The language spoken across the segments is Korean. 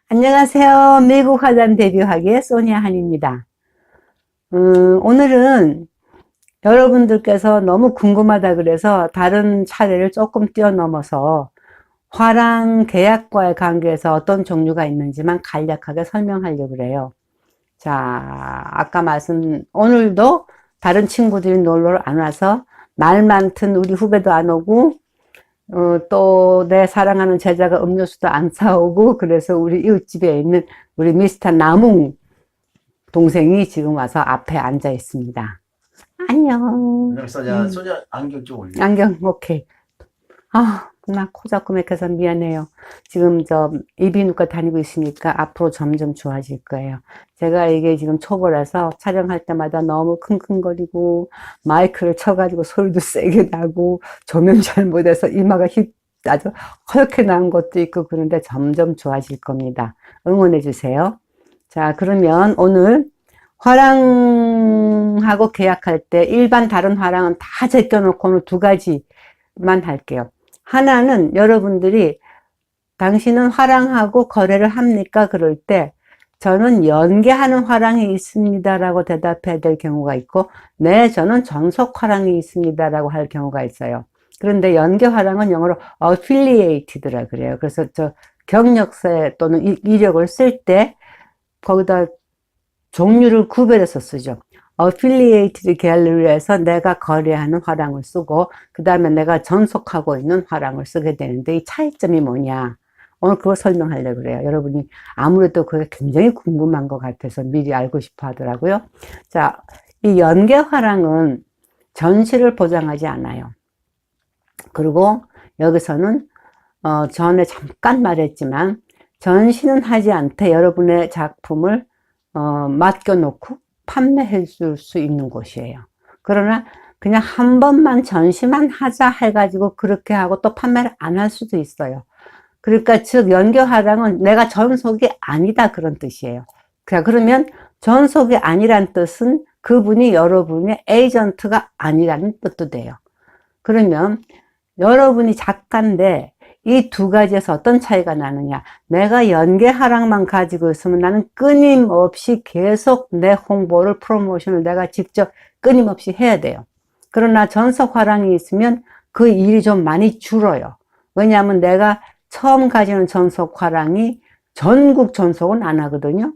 안녕하세요. 미국 화단 데뷔하기의 소니아 한입니다. 오늘은 여러분들께서 너무 궁금하다 그래서 다른 차례를 조금 뛰어넘어서 화랑 계약과의 관계에서 어떤 종류가 있는지만 간략하게 설명하려고 그래요. 자, 오늘도 다른 친구들이 놀러 안 와서 말 많던 우리 후배도 안 오고 또 내 사랑하는 제자가 음료수도 안 사오고 그래서 우리 이웃집에 있는 우리 미스터 나뭉 동생이 지금 와서 앞에 앉아 있습니다. 안녕. 안녕, 소냐 안경 좀 올려. 안경 오케이. 나 코 자꾸 맥혀서 미안해요. 지금 이비인후과 다니고 있으니까 앞으로 점점 좋아질 거예요. 제가 이게 지금 초보라서 촬영할 때마다 너무 킁킁거리고 마이크를 쳐가지고 소리도 세게 나고 조명 잘못해서 이마가 아주 허옇게 나온 것도 있고 그런데 점점 좋아질 겁니다. 응원해 주세요. 자, 그러면 오늘 화랑하고 계약할 때 일반 다른 화랑은 다 제껴놓고 오늘 두 가지만 할게요. 하나는 여러분들이 당신은 화랑하고 거래를 합니까? 그럴 때 저는 연계하는 화랑이 있습니다 라고 대답해야 될 경우가 있고 네, 저는 전속 화랑이 있습니다 라고 할 경우가 있어요. 그런데 연계 화랑은 영어로 affiliated라 그래요. 그래서 저 경력서 또는 이력을 쓸 때 거기다 종류를 구별해서 쓰죠. affiliated 갤러리에서 내가 거래하는 화랑을 쓰고 그 다음에 내가 전속하고 있는 화랑을 쓰게 되는데 이 차이점이 뭐냐 오늘 그거 설명하려고 그래요. 여러분이 아무래도 그게 굉장히 궁금한 것 같아서 미리 알고 싶어 하더라고요. 자, 이 연계 화랑은 전시를 보장하지 않아요. 그리고 여기서는 전에 잠깐 말했지만 전시는 하지 않되 여러분의 작품을 맡겨놓고 판매해 줄 수 있는 곳이에요. 그러나 그냥 한 번만 전시만 하자 해가지고 그렇게 하고 또 판매를 안 할 수도 있어요. 그러니까 즉 연계 화랑은 내가 전속이 아니다 그런 뜻이에요. 그러면 전속이 아니란 뜻은 그분이 여러분의 에이전트가 아니라는 뜻도 돼요. 그러면 여러분이 작가인데 이 두 가지에서 어떤 차이가 나느냐. 내가 연계 화랑만 가지고 있으면 나는 끊임없이 계속 내 홍보를 프로모션을 내가 직접 끊임없이 해야 돼요. 그러나 전속 화랑이 있으면 그 일이 좀 많이 줄어요. 왜냐하면 내가 처음 가지는 전속 화랑이 전국 전속은 안 하거든요.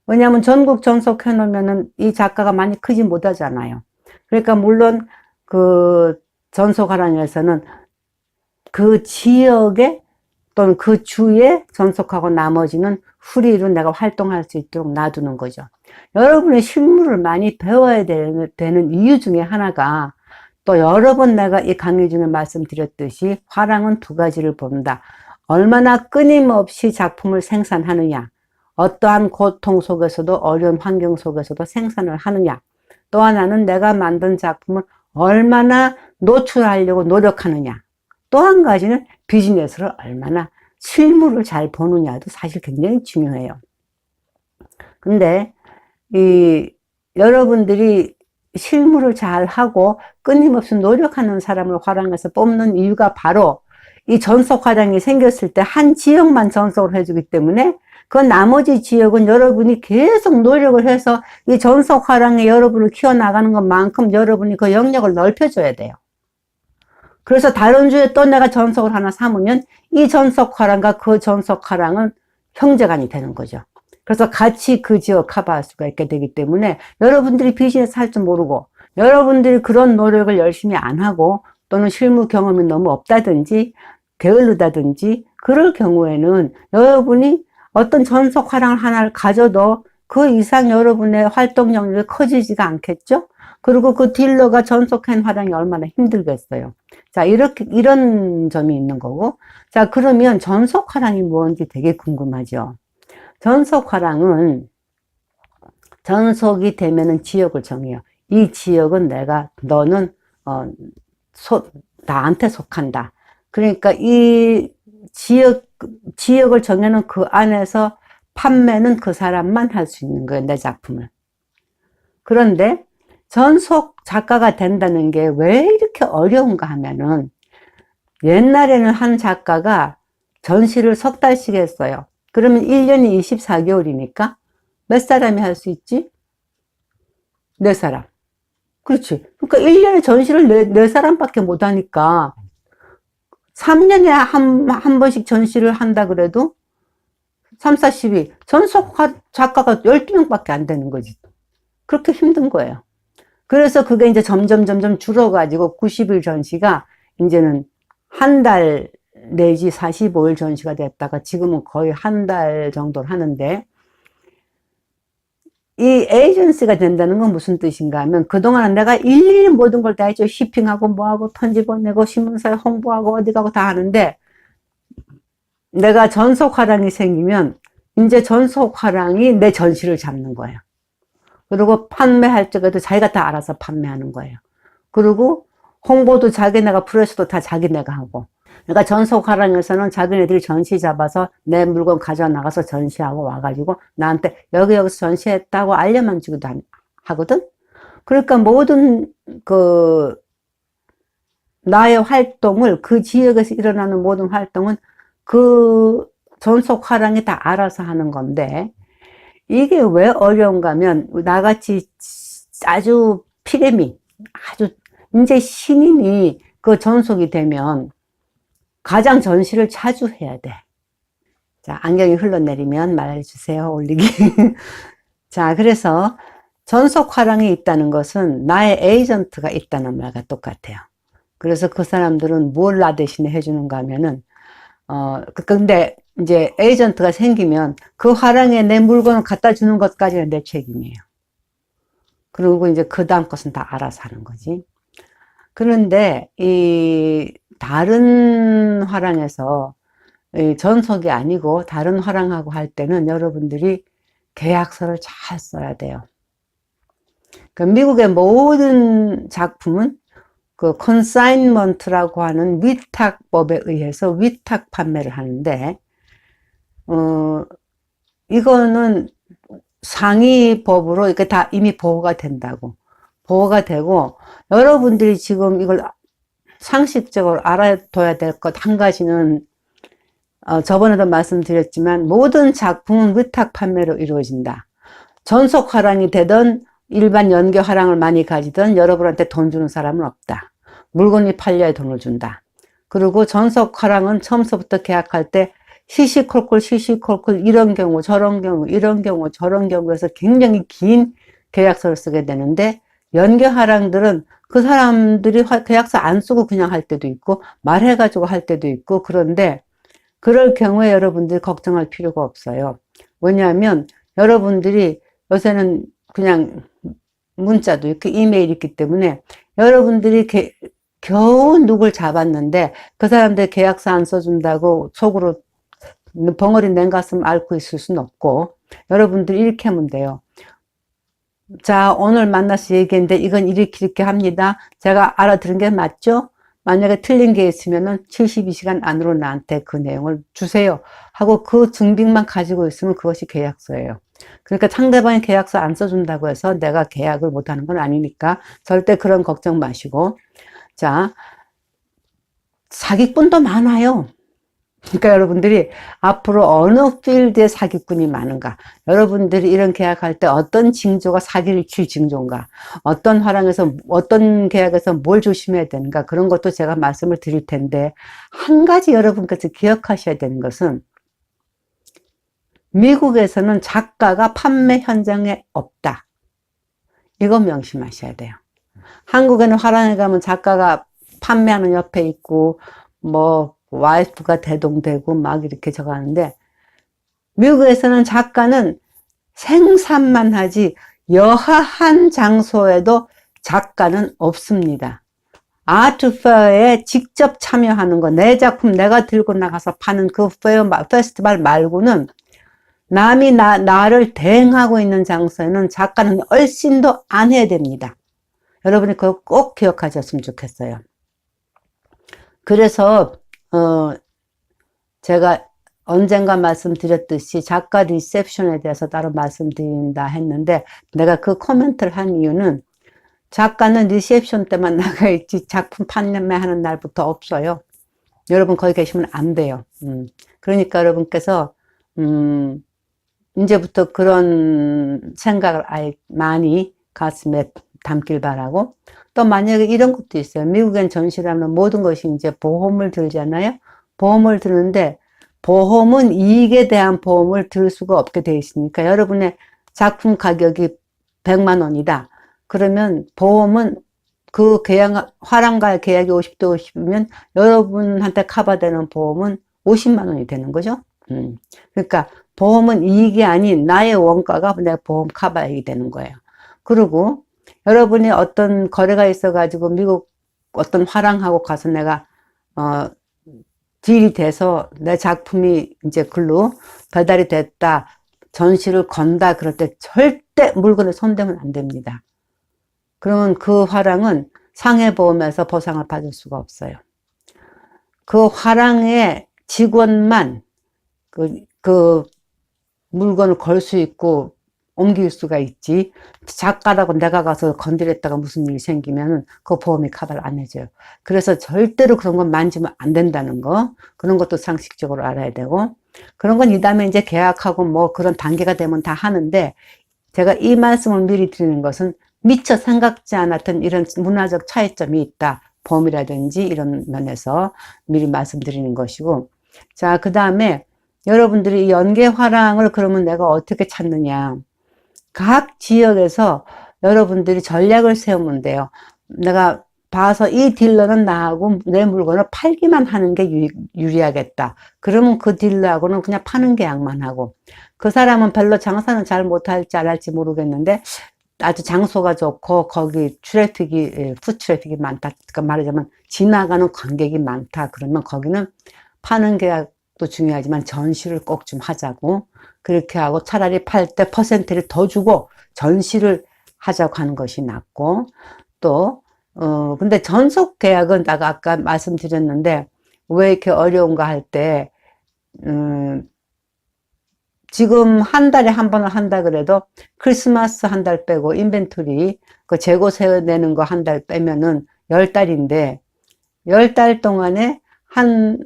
왜냐하면 전국 전속 해놓으면은 이 작가가 많이 크지 못하잖아요. 그러니까 물론 그 전속 화랑에서는 그 지역에 또는 그 주에 전속하고 나머지는 프리로 내가 활동할 수 있도록 놔두는 거죠. 여러분의 실무를 많이 배워야 되는 이유 중에 하나가 또 여러 번 내가 이 강의 중에 말씀드렸듯이 화랑은 두 가지를 본다. 얼마나 끊임없이 작품을 생산하느냐. 어떠한 고통 속에서도 어려운 환경 속에서도 생산을 하느냐. 또 하나는 내가 만든 작품을 얼마나 노출하려고 노력하느냐. 또 한 가지는 비즈니스를 얼마나 실물을 잘 보느냐도 사실 굉장히 중요해요. 근데 여러분들이 실물을 잘 하고 끊임없이 노력하는 사람을 화랑에서 뽑는 이유가 바로 이 전속 화랑이 생겼을 때 한 지역만 전속을 해주기 때문에 그 나머지 지역은 여러분이 계속 노력을 해서 이 전속 화랑에 여러분을 키워나가는 것만큼 여러분이 그 영역을 넓혀줘야 돼요. 그래서 다른 주에 또 내가 전속을 하나 삼으면 이 전속 화랑과 그 전속 화랑은 형제간이 되는 거죠. 그래서 같이 그 지역 커버할 수가 있게 되기 때문에 여러분들이 비즈니스 할 줄 모르고 여러분들이 그런 노력을 열심히 안 하고 또는 실무 경험이 너무 없다든지 게을르다든지 그럴 경우에는 여러분이 어떤 전속 화랑을 하나를 가져도 그 이상 여러분의 활동 영역이 커지지가 않겠죠? 그리고 그 딜러가 전속한 화랑이 얼마나 힘들겠어요. 자, 이런 점이 있는 거고. 자, 그러면 전속 화랑이 뭔지 되게 궁금하죠. 전속 화랑은 전속이 되면은 지역을 정해요. 이 지역은 너는, 나한테 속한다. 그러니까 이 지역을 정해놓은 그 안에서 판매는 그 사람만 할 수 있는 거예요. 내 작품을. 그런데 전속 작가가 된다는 게 왜 이렇게 어려운가 하면은 옛날에는 한 작가가 전시를 석 달씩 했어요. 그러면 1년이 24개월이니까 몇 사람이 할 수 있지? 4사람. 그렇지. 그러니까 1년에 전시를 4사람밖에 못 하니까 3년에 한 번씩 전시를 한다 그래도 3, 4, 12. 전속 작가가 12명밖에 안 되는 거지. 그렇게 힘든 거예요. 그래서 그게 이제 점점 줄어가지고 90일 전시가 이제는 한 달 내지 45일 전시가 됐다가 지금은 거의 한 달 정도를 하는데, 이 에이전시가 된다는 건 무슨 뜻인가 하면 그동안 내가 일일이 모든 걸 다 했죠. 쇼핑하고 뭐하고 편지 보내고 신문사에 홍보하고 어디 가고 다 하는데, 내가 전속 화랑이 생기면 이제 전속 화랑이 내 전시를 잡는 거예요. 그리고 판매할 적에도 자기가 다 알아서 판매하는 거예요. 그리고 홍보도 자기네가 프레스도 다 자기네가 하고. 그러니까 전속 화랑에서는 자기네들이 전시 잡아서 내 물건 가져 나가서 전시하고 와가지고 나한테 여기서 전시했다고 알려만 주기도 하거든. 그러니까 모든 나의 활동을, 그 지역에서 일어나는 모든 활동은 그 전속 화랑이 다 알아서 하는 건데, 이게 왜 어려운가 하면 나같이 아주 피레미, 아주 이제 신인이 그 전속이 되면 가장 전시를 자주 해야 돼. 자, 안경이 흘러내리면 말해주세요. 올리기. 자, 그래서 전속 화랑이 있다는 것은 나의 에이전트가 있다는 말과 똑같아요. 그래서 그 사람들은 뭘 나 대신에 해주는가 하면은, 근데 이제 에이전트가 생기면 그 화랑에 내 물건을 갖다 주는 것까지는 내 책임이에요. 그리고 이제 그 다음 것은 다 알아서 하는 거지. 그런데 이 다른 화랑에서 전속이 아니고 다른 화랑하고 할 때는 여러분들이 계약서를 잘 써야 돼요. 그러니까 미국의 모든 작품은 그 컨사인먼트라고 하는 위탁법에 의해서 위탁 판매를 하는데, 이거는 상위 법으로 이렇게 다 이미 보호가 된다고. 보호가 되고, 여러분들이 지금 이걸 상식적으로 알아둬야 될 것 한 가지는, 저번에도 말씀드렸지만, 모든 작품은 위탁 판매로 이루어진다. 전속 화랑이 되든, 일반 연계 화랑을 많이 가지든, 여러분한테 돈 주는 사람은 없다. 물건이 팔려야 돈을 준다. 그리고 전속 화랑은 처음서부터 계약할 때, 시시콜콜 이런 경우 저런 경우 이런 경우 저런 경우에서 굉장히 긴 계약서를 쓰게 되는데, 연계 화랑들은 그 사람들이 계약서 안 쓰고 그냥 할 때도 있고 말해가지고 할 때도 있고, 그런데 그럴 경우에 여러분들이 걱정할 필요가 없어요. 왜냐하면 여러분들이 요새는 그냥 문자도 있고 이메일이 있기 때문에 여러분들이 겨우 누굴 잡았는데 그 사람들 계약서 안 써준다고 속으로 벙어리 냉가슴 앓고 있을 수는 없고, 여러분들이 이렇게 하면 돼요. 자, 오늘 만나서 얘기했는데 이건 이렇게 합니다. 제가 알아들은 게 맞죠? 만약에 틀린 게 있으면은 72시간 안으로 나한테 그 내용을 주세요 하고 그 증빙만 가지고 있으면 그것이 계약서예요. 그러니까 상대방이 계약서 안 써준다고 해서 내가 계약을 못하는 건 아니니까 절대 그런 걱정 마시고. 자, 사기꾼도 많아요. 그러니까 여러분들이 앞으로 어느 필드에 사기꾼이 많은가, 여러분들이 이런 계약할 때 어떤 징조가 사기를 칠 징조인가, 어떤 화랑에서 어떤 계약에서 뭘 조심해야 되는가, 그런 것도 제가 말씀을 드릴 텐데, 한 가지 여러분께서 기억하셔야 되는 것은 미국에서는 작가가 판매 현장에 없다. 이거 명심하셔야 돼요. 한국에는 화랑에 가면 작가가 판매하는 옆에 있고 뭐 와이프가 대동되고 막 이렇게 저가는데, 미국에서는 작가는 생산만 하지 여하한 장소에도 작가는 없습니다. 아트페어에 직접 참여하는 거, 내 작품 내가 들고 나가서 파는 그 페스티벌 말고는 남이 나를 대행하고 있는 장소에는 작가는 얼씬도 안 해야 됩니다. 여러분이 그거 꼭 기억하셨으면 좋겠어요. 그래서 제가 언젠가 말씀드렸듯이 작가 리셉션에 대해서 따로 말씀드린다 했는데, 내가 그 코멘트를 한 이유는 작가는 리셉션 때만 나가 있지 작품 판매하는 날부터 없어요. 여러분 거기 계시면 안 돼요. 그러니까 여러분께서 이제부터 그런 생각을 아예 많이 가슴에 담길 바라고, 또 만약에 이런 것도 있어요. 미국엔 전시라면 모든 것이 이제 보험을 들잖아요. 보험을 드는데, 보험은 이익에 대한 보험을 들 수가 없게 돼 있으니까, 여러분의 작품 가격이 100만 원이다. 그러면 보험은 그 계약, 화랑과 계약이 50대 50이면 여러분한테 커버되는 보험은 50만 원이 되는 거죠. 그러니까 보험은 이익이 아닌 나의 원가가 내 보험 커버액이 되는 거예요. 그리고 여러분이 어떤 거래가 있어가지고 미국 어떤 화랑하고 가서 내가 딜이 돼서 내 작품이 이제 글로 배달이 됐다, 전시를 건다 그럴 때 절대 물건에 손대면 안 됩니다. 그러면 그 화랑은 상해보험에서 보상을 받을 수가 없어요. 그 화랑의 직원만 그 물건을 걸 수 있고 옮길 수가 있지, 작가라고 내가 가서 건드렸다가 무슨 일이 생기면 그 보험이 커버를 안 해줘요. 그래서 절대로 그런 건 만지면 안 된다는 거, 그런 것도 상식적으로 알아야 되고, 그런 건 이 다음에 이제 계약하고 뭐 그런 단계가 되면 다 하는데, 제가 이 말씀을 미리 드리는 것은 미처 생각지 않았던 이런 문화적 차이점이 있다, 보험이라든지 이런 면에서 미리 말씀드리는 것이고, 자, 그 다음에 여러분들이 연계 화랑을 그러면 내가 어떻게 찾느냐. 각 지역에서 여러분들이 전략을 세우면 돼요. 내가 봐서 이 딜러는 나하고 내 물건을 팔기만 하는 게 유리하겠다. 그러면 그 딜러하고는 그냥 파는 계약만 하고, 그 사람은 별로 장사는 잘 못할지 안 할지 모르겠는데 아주 장소가 좋고 거기 트래픽이, 푸트래픽이 많다, 그러니까 말하자면 지나가는 관객이 많다, 그러면 거기는 파는 계약도 중요하지만 전시를 꼭 좀 하자고, 그렇게 하고 차라리 팔 때 퍼센트를 더 주고 전시를 하자고 하는 것이 낫고, 또 근데 전속 계약은 내가 아까 말씀드렸는데 왜 이렇게 어려운가 할 때, 지금 한 달에 한 번을 한다 그래도 크리스마스 한 달 빼고 인벤토리 그 재고 세워내는 거 한 달 빼면은 10달인데 10달 동안에 한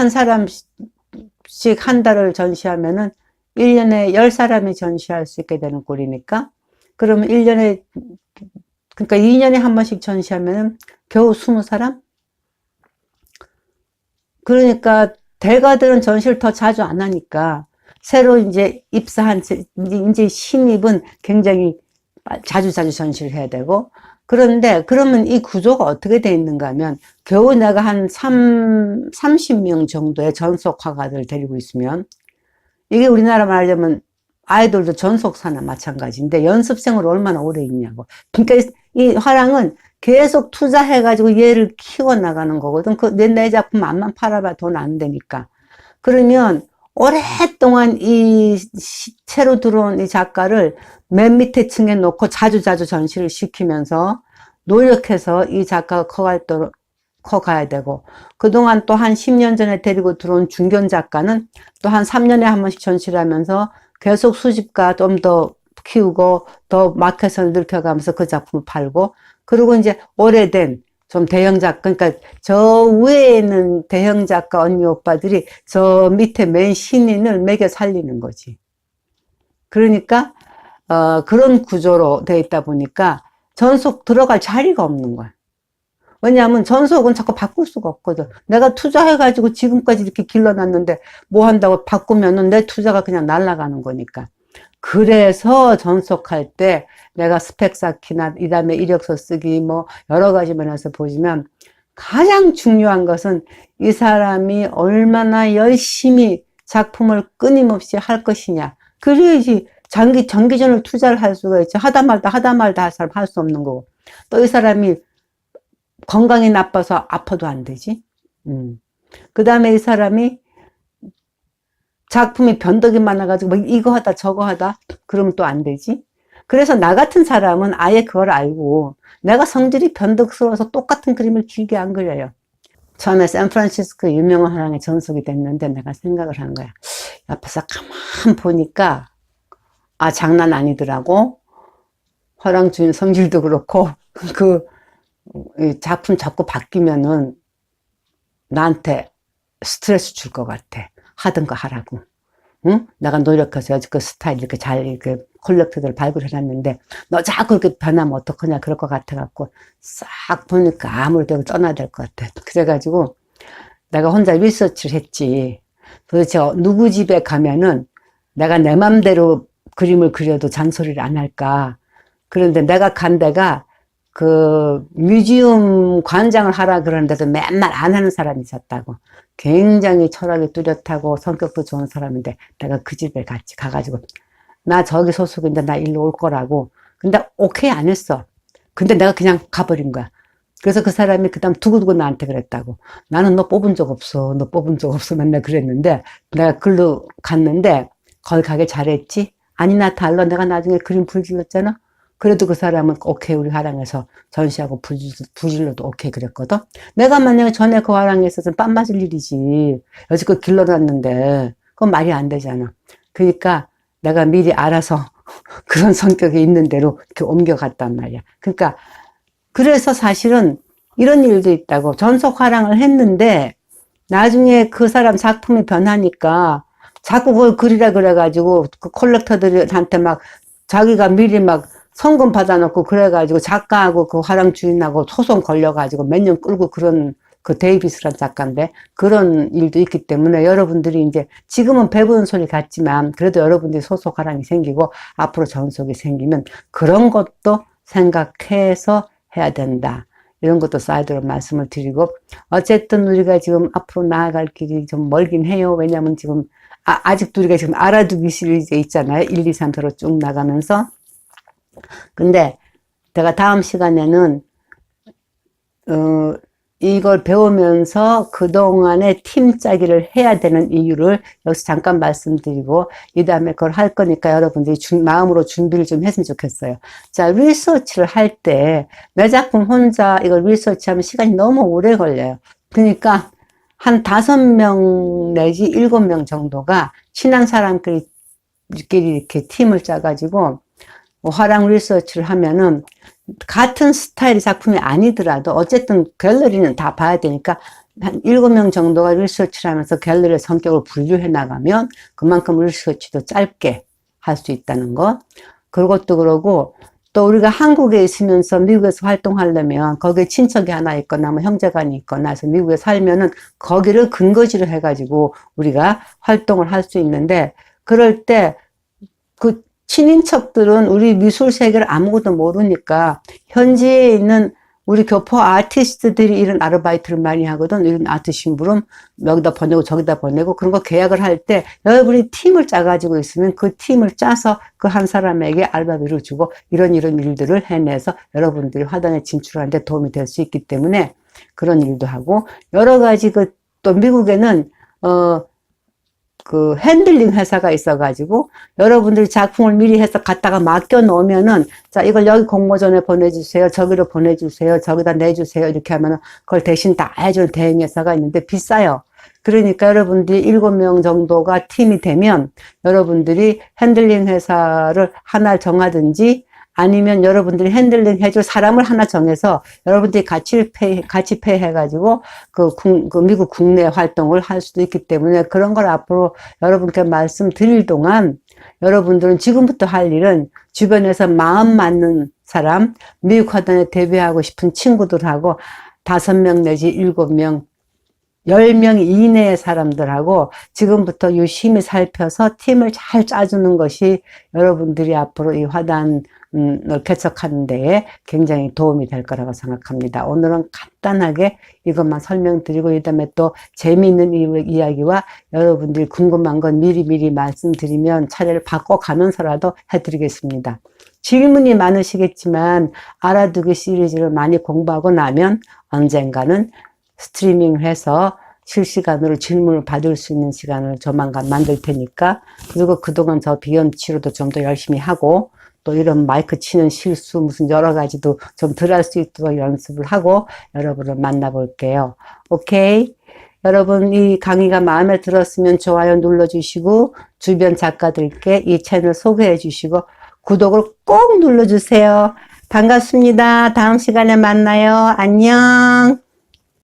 사람씩 한 달을 전시하면은 1년에 10사람이 전시할 수 있게 되는 꼴이니까, 그러면 1년에, 그러니까 2년에 한 번씩 전시하면은 겨우 20사람? 그러니까 대가들은 전시를 더 자주 안 하니까 새로 이제 입사한 이제 신입은 굉장히 자주 전시를 해야 되고, 그런데 그러면 이 구조가 어떻게 돼 있는가 하면 겨우 내가 한 30명 정도의 전속 화가들 데리고 있으면, 이게 우리나라 말하자면 아이돌도 전속사나 마찬가지인데 연습생으로 얼마나 오래 있냐고. 그러니까 이 화랑은 계속 투자해가지고 얘를 키워나가는 거거든. 내 작품 안만 팔아봐 돈 안 되니까. 그러면 오랫동안 이 새로 들어온 이 작가를 맨 밑에 층에 놓고 자주 전시를 시키면서 노력해서 이 작가가 커가야 되고, 그동안 또 한 10년 전에 데리고 들어온 중견 작가는 또 한 3년에 한 번씩 전시를 하면서 계속 수집가 좀 더 키우고 더 마켓을 넓혀가면서 그 작품을 팔고, 그리고 이제 오래된 좀 대형 작가, 그러니까 저 위에 있는 대형 작가 언니 오빠들이 저 밑에 맨 신인을 매겨 살리는 거지. 그러니까 그런 구조로 돼 있다 보니까 전속 들어갈 자리가 없는 거야. 왜냐하면 전속은 자꾸 바꿀 수가 없거든. 내가 투자해가지고 지금까지 이렇게 길러놨는데 뭐 한다고 바꾸면은 내 투자가 그냥 날아가는 거니까. 그래서 전속할 때 내가 스펙 쌓기나 이 다음에 이력서 쓰기 뭐 여러 가지 면에서 보시면 가장 중요한 것은 이 사람이 얼마나 열심히 작품을 끊임없이 할 것이냐. 그래야지 장기전을 투자를 할 수가 있지. 하다 말다 할 사람 할 수 없는 거고. 또 이 사람이 건강이 나빠서 아파도 안 되지. 그 다음에 이 사람이 작품이 변덕이 많아가지고 막 이거 하다 저거 하다 그러면 또 안 되지. 그래서 나 같은 사람은 아예 그걸 알고 내가 성질이 변덕스러워서 똑같은 그림을 길게 안 그려요. 처음에 샌프란시스코 유명한 화랑에 전속이 됐는데 내가 생각을 한 거야. 옆에서 가만 보니까 아 장난 아니더라고. 화랑 주인 성질도 그렇고 그 작품 자꾸 바뀌면은 나한테 스트레스 줄 것 같아. 하던 거 하라고. 응? 내가 노력해서 그 스타일 이렇게 잘 이렇게 콜렉터들을 발굴해놨는데 너 자꾸 이렇게 변하면 어떡하냐 그럴 것 같아갖고 싹 보니까 아무래도 떠나야 될 것 같아. 그래가지고 내가 혼자 리서치를 했지. 도대체 누구 집에 가면은 내가 내 맘대로 그림을 그려도 잔소리를 안 할까. 그런데 내가 간 데가 그 뮤지엄 관장을 하라 그러는데도 맨날 안 하는 사람이 있었다고. 굉장히 철학이 뚜렷하고 성격도 좋은 사람인데 내가 그 집에 같이 가가지고 나 저기 소속인데 나 일로 올 거라고. 근데 오케이 안 했어. 근데 내가 그냥 가버린 거야. 그래서 그 사람이 그 다음 두고두고 나한테 그랬다고. 나는 너 뽑은 적 없어. 너 뽑은 적 없어. 맨날 그랬는데 내가 글로 갔는데 거기 가길 잘했지? 아니 나 달러 내가 나중에 그림 불질렀잖아. 그래도 그 사람은 오케이 우리 화랑에서 전시하고 불질러도 오케이 그랬거든. 내가 만약에 전에 그 화랑에 있어서 빰 맞을 일이지. 여지껏 길러놨는데 그건 말이 안 되잖아. 그러니까 내가 미리 알아서 그런 성격이 있는 대로 이렇게 옮겨갔단 말이야. 그러니까 그래서 사실은 이런 일도 있다고. 전속 화랑을 했는데 나중에 그 사람 작품이 변하니까 자꾸 그걸 그리라 그래가지고 그 콜렉터들한테 막 자기가 미리 막 성금 받아놓고 그래가지고 작가하고 그 화랑 주인하고 소송 걸려가지고 몇 년 끌고 그런 그 데이비스란 작가인데 그런 일도 있기 때문에 여러분들이 이제 지금은 배부른 소리 같지만 그래도 여러분들이 소속 화랑이 생기고 앞으로 전속이 생기면 그런 것도 생각해서 해야 된다. 이런 것도 사이드로 말씀을 드리고 어쨌든 우리가 지금 앞으로 나아갈 길이 좀 멀긴 해요. 왜냐하면 지금 아직도 우리가 지금 알아두기 시리즈 있잖아요. 1, 2, 3표로 쭉 나가면서. 근데 내가 다음 시간에는 이걸 배우면서 그동안에 팀 짜기를 해야 되는 이유를 여기서 잠깐 말씀드리고 이 다음에 그걸 할 거니까 여러분들이 마음으로 준비를 좀 했으면 좋겠어요. 자, 리서치를 할 때 내 작품 혼자 이걸 리서치하면 시간이 너무 오래 걸려요. 그러니까 한 5명 내지 7명 정도가 친한 사람끼리 이렇게 팀을 짜가지고 화랑 리서치를 하면은 같은 스타일의 작품이 아니더라도 어쨌든 갤러리는 다 봐야 되니까 한 7명 정도가 리서치를 하면서 갤러리의 성격을 분류해 나가면 그만큼 리서치도 짧게 할 수 있다는 거. 그것도 그러고 또 우리가 한국에 있으면서 미국에서 활동하려면 거기에 친척이 하나 있거나 뭐 형제간이 있거나 해서 미국에 살면은 거기를 근거지로 해가지고 우리가 활동을 할 수 있는데 그럴 때 그 친인척들은 우리 미술 세계를 아무것도 모르니까 현지에 있는 우리 교포 아티스트들이 이런 아르바이트를 많이 하거든. 이런 아트 심부름 여기다 보내고 저기다 보내고 그런 거 계약을 할 때 여러분이 팀을 짜가지고 있으면 그 팀을 짜서 그 한 사람에게 알바비를 주고 이런 일들을 해내서 여러분들이 화단에 진출하는데 도움이 될 수 있기 때문에 그런 일도 하고 여러 가지 또 미국에는 그 핸들링 회사가 있어가지고 여러분들이 작품을 미리 해서 갖다가 맡겨 놓으면은 자 이걸 여기 공모전에 보내주세요 저기로 보내주세요 저기다 내주세요 이렇게 하면은 그걸 대신 다 해주는 대행 회사가 있는데 비싸요. 그러니까 여러분들이 7명 정도가 팀이 되면 여러분들이 핸들링 회사를 하나 정하든지 아니면 여러분들이 핸들링 해줄 사람을 하나 정해서 여러분들이 같이 페이해가지고 그 미국 국내 활동을 할 수도 있기 때문에 그런 걸 앞으로 여러분께 말씀드릴 동안 여러분들은 지금부터 할 일은 주변에서 마음 맞는 사람, 미국 화단에 데뷔하고 싶은 친구들하고 5명 내지 7명 10명 이내의 사람들하고 지금부터 유심히 살펴서 팀을 잘 짜주는 것이 여러분들이 앞으로 이 화단을 개척하는 데에 굉장히 도움이 될 거라고 생각합니다. 오늘은 간단하게 이것만 설명드리고 이 다음에 또 재미있는 이야기와 여러분들이 궁금한 건 미리 말씀드리면 차례를 바꿔가면서라도 해드리겠습니다. 질문이 많으시겠지만 알아두기 시리즈를 많이 공부하고 나면 언젠가는 스트리밍해서 실시간으로 질문을 받을 수 있는 시간을 조만간 만들 테니까 그리고 그동안 저 비염 치료도 좀 더 열심히 하고 또 이런 마이크 치는 실수 무슨 여러 가지도 좀 덜 할 수 있도록 연습을 하고 여러분을 만나볼게요. 오케이? 여러분 이 강의가 마음에 들었으면 좋아요 눌러주시고 주변 작가들께 이 채널 소개해 주시고 구독을 꼭 눌러주세요. 반갑습니다. 다음 시간에 만나요. 안녕.